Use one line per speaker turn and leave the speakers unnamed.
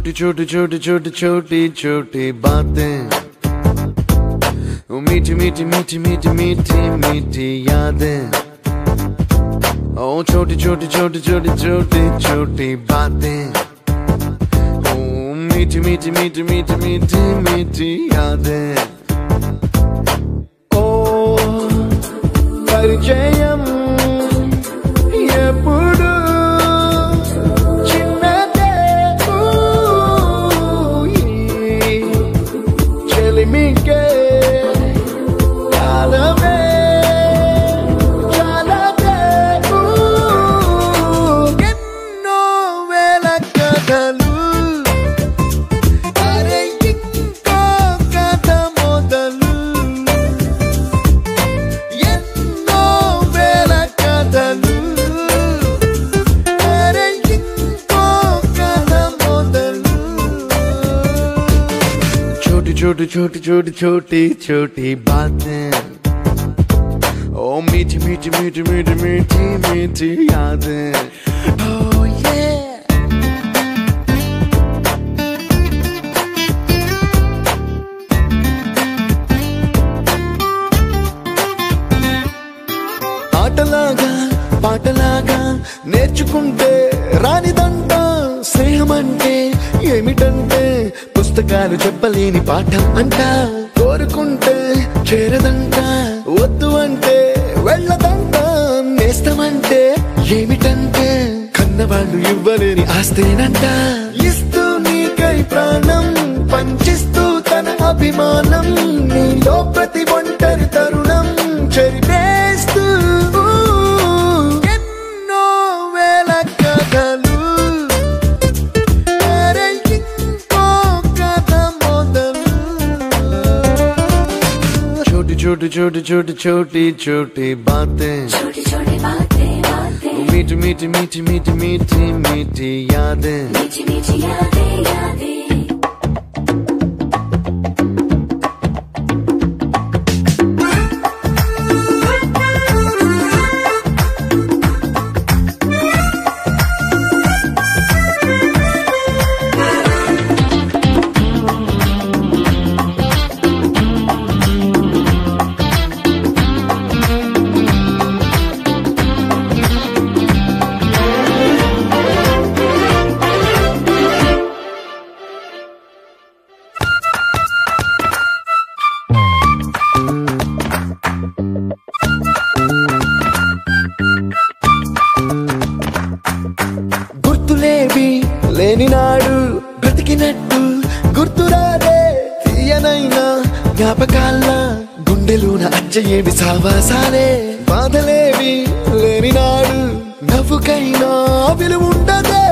छोटी छोटी छोटी छोटी छोटी छोटी बातें, मीठी मीठी मीठी मीठी मीठी मीठी यादें। ओ छोटी छोटी छोटी छोटी छोटी छोटी बातें, ओ मीठी मीठी मीठी मीठी मीठी मीठी यादें। ओ परिचयम ఎప్పుడు చిన్నదే చెలిమికే కాలమే చాలదే ఎన్నో వేల కథలు అరే ఇంకో కథ మొదలు ఎన్నో వేల కథలు छोटी छोटी छोटी छोटी छोटी बातें, ओ मीठी मीठी मीठी मीठी मीठी मीठी यादें। Oh yeah। ఆటలాగా పాటలాగా నేర్చుకుంటే రానిదంట స్నేహం అంటే ఏమిటంటే పుస్తకాలు చెప్పలేని పాఠం అంట కోరుకుంటే చేరదంట వద్దు అంటే వెళ్ళదంట నేస్తమంటే ఏమిటంటే కన్నవాళ్ళు ఇవ్వలేని ఆస్తేనంట ఇస్తూ నీకై ప్రాణం పంచిస్తూ తన అభిమానం నీలో ప్రతి ఒంటరి తరుణం చెరిపేస్తూ ఎన్నో వేల కథలు छोटी छोटी छोटी छोटी छोटी बातें,
छोटी छोटी बातें बातें,
मीठी मीठी मीठी मीठी मीठी मीठी यादें,
मीठी मीठी यादें यादें।
గుర్తులేవి లేని నాడు బ్రతికినట్టు గుర్తురాదే తీయనైనా జ్ఞాపకాల గుండెలోన అచ్చయేవి సావాసాలే బాధలేవి లేని నాడు నవ్వుకైనా విలువుండదే